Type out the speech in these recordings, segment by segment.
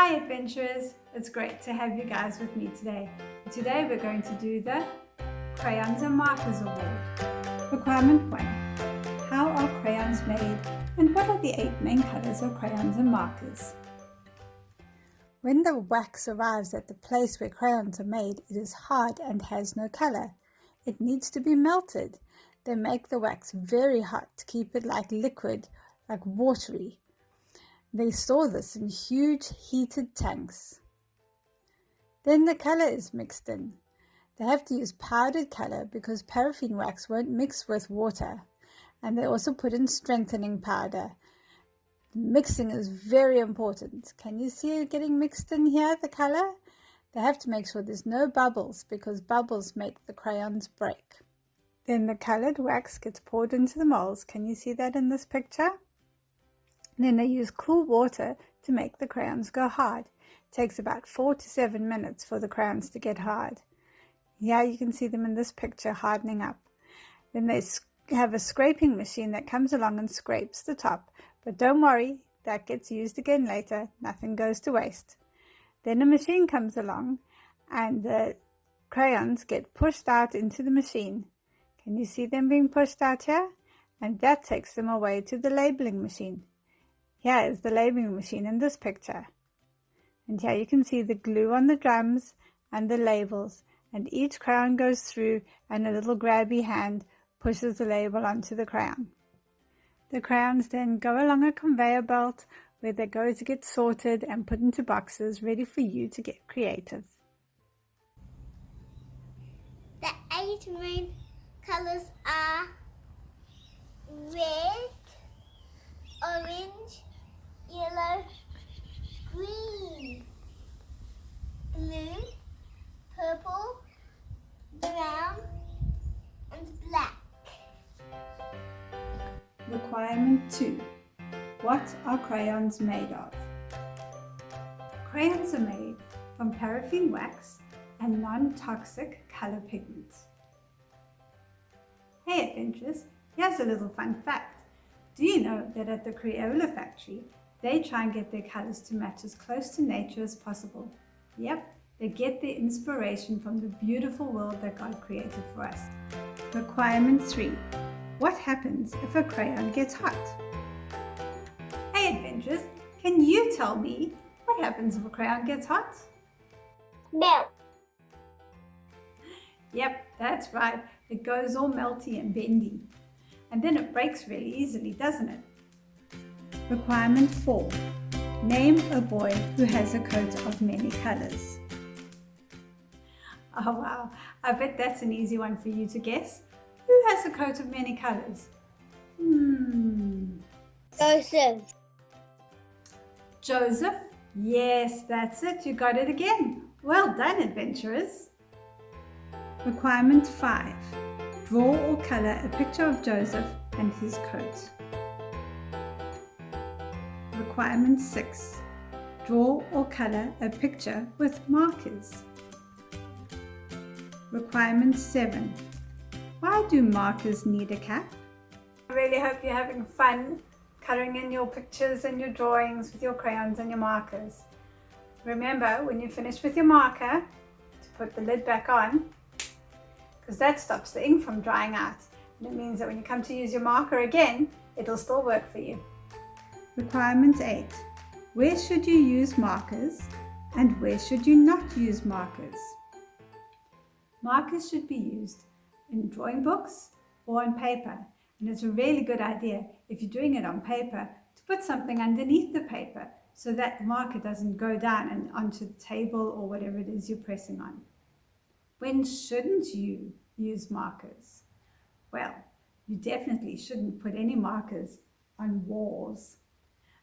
Hi adventurers, it's great to have you guys with me today. Today we're going to do the Crayons and Markers Award. Requirement 1. How are crayons made and what are the 8 main colors of crayons and markers? When the wax arrives at the place where crayons are made, it is hard and has no color. It needs to be melted. They make the wax very hot to keep it like liquid, like watery. They store this in huge heated tanks. Then the color is mixed in. They have to use powdered color because paraffin wax won't mix with water. And they also put in strengthening powder. Mixing is very important. Can you see it getting mixed in here, the color? They have to make sure there's no bubbles because bubbles make the crayons break. Then the colored wax gets poured into the molds. Can you see that in this picture? Then they use cool water to make the crayons go hard. It takes about 4 to 7 minutes for the crayons to get hard. Here you can see them in this picture hardening up. Then they have a scraping machine that comes along and scrapes the top. But don't worry, that gets used again later. Nothing goes to waste. Then a machine comes along and the crayons get pushed out into the machine. Can you see them being pushed out here? And that takes them away to the labeling machine. Here is the labeling machine in this picture. And here you can see the glue on the drums and the labels. And each crayon goes through and a little grabby hand pushes the label onto the crayon. The crayons then go along a conveyor belt where they go to get sorted and put into boxes ready for you to get creative. The 8 main colors are red, orange, yellow, green, blue, purple, brown, and black. Requirement 2. What are crayons made of? Crayons are made from paraffin wax and non-toxic color pigments. Hey adventurers, here's a little fun fact. Do you know that at the Crayola factory, they try and get their colors to match as close to nature as possible? Yep, they get their inspiration from the beautiful world that God created for us. Requirement 3. What happens if a crayon gets hot? Hey adventurers, can you tell me what happens if a crayon gets hot? Melt. Yep, that's right. It goes all melty and bendy. And then it breaks really easily, doesn't it? Requirement 4. Name a boy who has a coat of many colors. Oh wow, I bet that's an easy one for you to guess. Who has a coat of many colors? Joseph. Joseph? Yes, that's it. You got it again. Well done, adventurers. Requirement 5. Draw or color a picture of Joseph and his coat. Requirement 6. Draw or color a picture with markers. Requirement 7. Why do markers need a cap? I really hope you're having fun coloring in your pictures and your drawings with your crayons and your markers. Remember, when you finish with your marker, to put the lid back on, because that stops the ink from drying out. And it means that when you come to use your marker again, it'll still work for you. Requirement 8. Where should you use markers and where should you not use markers? Markers should be used in drawing books or on paper. And it's a really good idea, if you're doing it on paper, to put something underneath the paper so that the marker doesn't go down and onto the table or whatever it is you're pressing on. When shouldn't you use markers? Well, you definitely shouldn't put any markers on walls.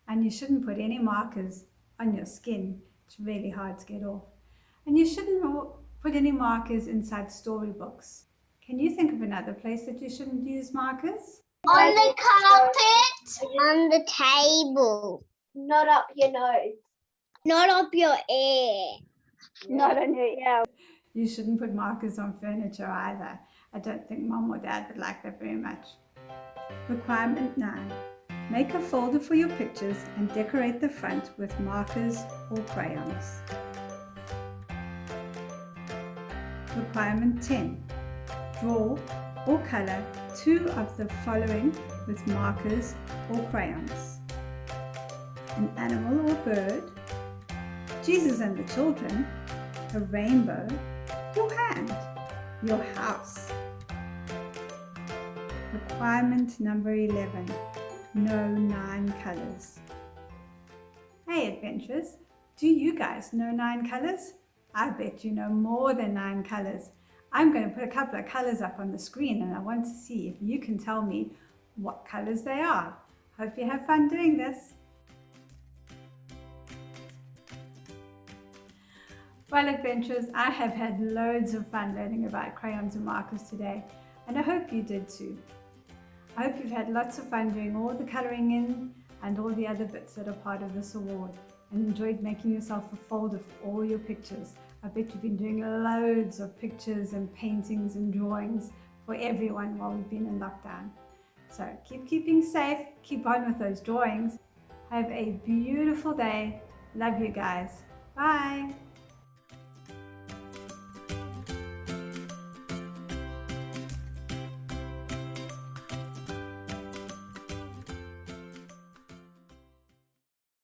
And you shouldn't put any markers on your skin. It's really hard to get off. And you shouldn't put any markers inside storybooks. Can you think of another place that you shouldn't use markers? On the carpet. On the table. Not up your nose. Not up your ear. Not on your ear. You shouldn't put markers on furniture either. I don't think Mom or Dad would like that very much. Requirement 9. Make a folder for your pictures and decorate the front with markers or crayons. Requirement 10. Draw or color 2 of the following with markers or crayons: an animal or bird, Jesus and the children, a rainbow, your hand, your house. Requirement number 11. Know 9 colors. Hey adventurers, do you guys know 9 colors? I bet you know more than 9 colors. I'm going to put a couple of colors up on the screen and I want to see if you can tell me what colors they are. Hope you have fun doing this. Well adventurers, I have had loads of fun learning about crayons and markers today, and I hope you did too. I hope you've had lots of fun doing all the colouring in and all the other bits that are part of this award, and enjoyed making yourself a folder for all your pictures. I bet you've been doing loads of pictures and paintings and drawings for everyone while we've been in lockdown. So keep keeping safe, keep on with those drawings. Have a beautiful day. Love you guys. Bye.